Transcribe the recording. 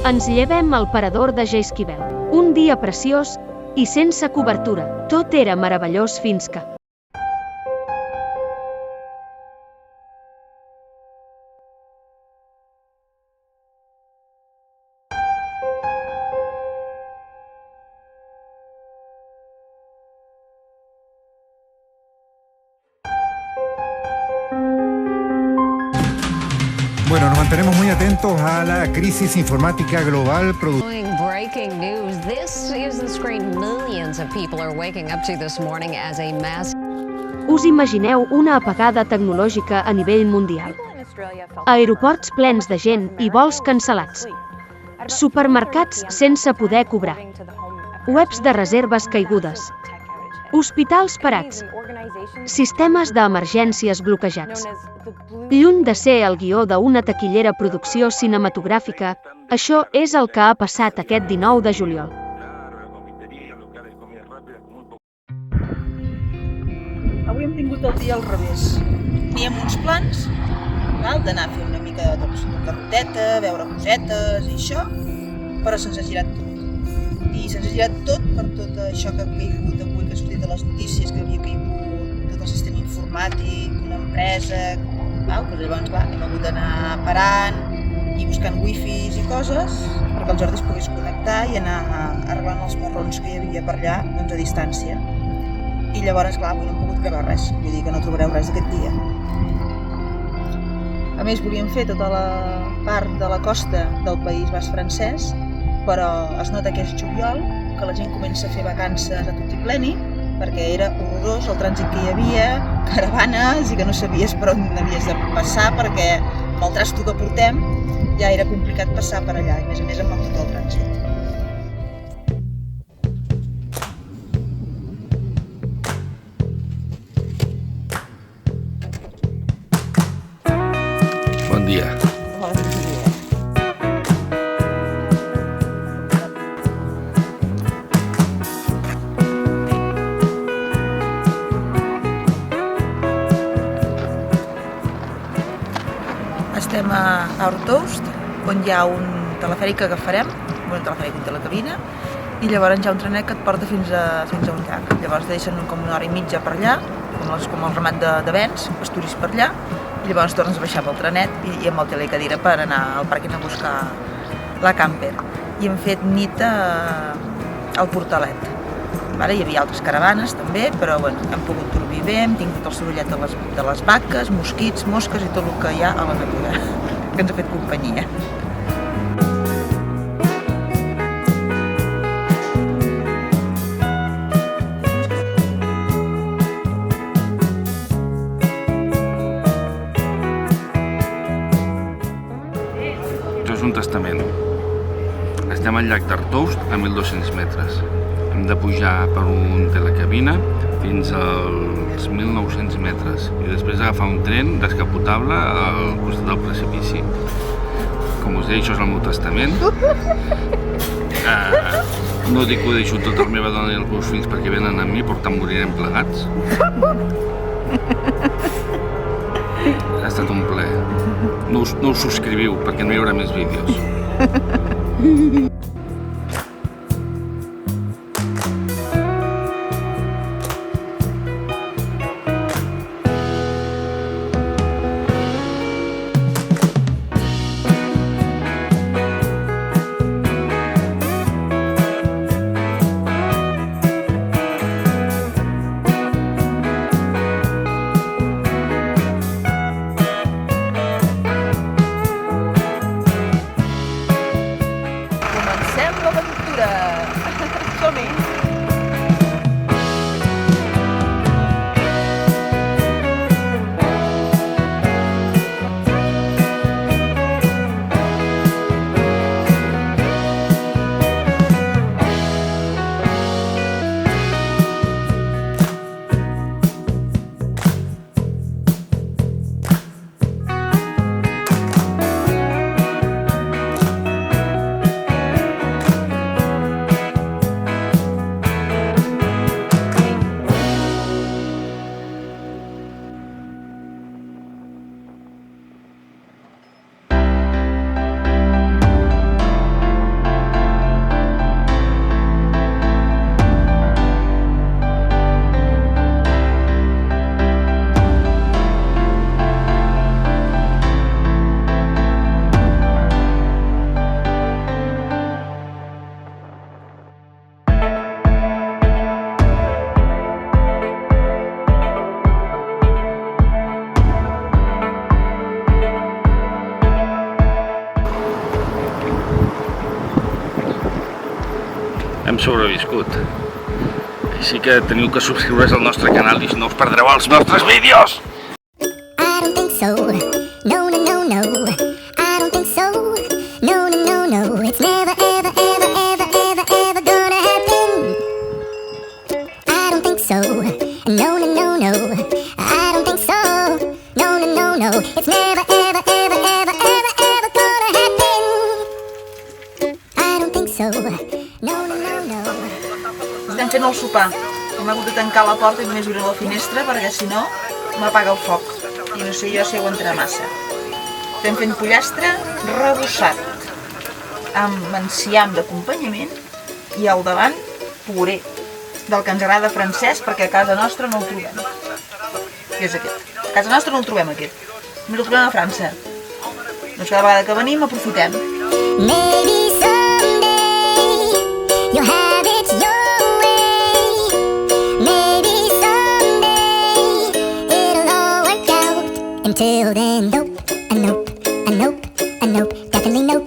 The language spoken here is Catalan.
Ens llevem al parador de Jaisquivel. Un dia preciós i sense cobertura. Tot era meravellós fins que... Bueno, nos mantenemos muy atentos a la crisis informática global. Breaking news. This is the screen millions of people are waking up to this morning as a mass. Us imagineu una apagada tecnològica a nivell mundial? Aeroports plens de gent i vols cancel·lats. Supermercats sense poder cobrar. Webs de reserves caigudes. Hospitals parats. Sistemes d'emergències bloquejats. Lluny de ser el guió d'una taquillera producció cinematogràfica, això és el que ha passat aquest 19 de juliol. Avui hem tingut el dia al revés. Teníem uns plans d'anar a fer una mica de carroteta, veure cosetes i això, però se'ns ha girat tot. I se'ns ha girat tot per tot això que ha caigut avui, que ha sortit a les notícies, que havia caigut tot el sistema informàtic, una empresa, que llavors hem hagut d'anar parant i buscant wifis i coses perquè el Jordi es pogués connectar i anar arreglant els marrons que hi havia per allà, doncs a distància. I llavors, clar, avui no hem pogut gravar res, vull dir que no trobareu res d'aquest dia. A més, volíem fer tota la part de la costa del País Basc francès, però es nota que és juliol, que la gent comença a fer vacances a tot i pleni, perquè era horrorós el trànsit que hi havia, caravanes, i que no sabies per on havies de passar, perquè amb el trasto que portem ja era complicat passar per allà, i a més amb tot el trànsit. Bon dia. Estem a Hortost, on hi ha un telefèric que agafarem, un telefèric, un telecabina, i llavors hi ha un trenet que et porta fins a un llac. Llavors deixen com una hora i mitja per allà, com el ramat de vents, pasturis per allà, i llavors tornes a baixar pel trenet i amb el telecadira per anar al pàrquing a buscar la camper. I hem fet nit al Portalet. Hi havia altres caravanes també, però hem pogut dormir bé, hem tingut el sorollet de les vaques, mosquits, mosques i tot el que hi ha a la natura, que ens ha fet companyia. Això és un testament. Estem al llac d'Artoust a 1.200 metres. Hem de pujar per un telecabina fins als 1.900 metres i després agafar un tren descapotable al costat del precipici. Com us deia, això és el meu testament. No dic que ho deixo tot a la meva dona i els meus fills perquè venen amb mi, però tant morirem plegats. Ha estat un plaer. No us subscriviu perquè no hi haurà més vídeos. hem sobreviscut. Així que teniu que subscriure's al nostre canal i no us perdreu els nostres vídeos! I don't think so. No, no, no, no. I don't think so. No, no, no, no. It's never, ever, ever, ever, ever, ever gonna happen. I don't think so. No, no, no, no. I don't think so. No, no, no, no. It's never, ever, ever, ever, ever, ever gonna happen. I don't think so. No, no, no, no. Estem fent el sopar. Hem hagut de tancar la porta i només obrir la finestra perquè si no m'apaga el foc. I no sé jo si aguantarà massa. Estem fent pollastre rebossat amb enciam d'acompanyament i al davant puré del que ens agrada francès perquè a casa nostra no el trobem. Que és aquest. A casa nostra no el trobem aquest. Només el trobem a França. Doncs cada vegada que venim aprofitem. Maybe someday you'll have it your way. Maybe someday it'll all work out. Until then, nope, a nope, a nope, a nope, definitely nope.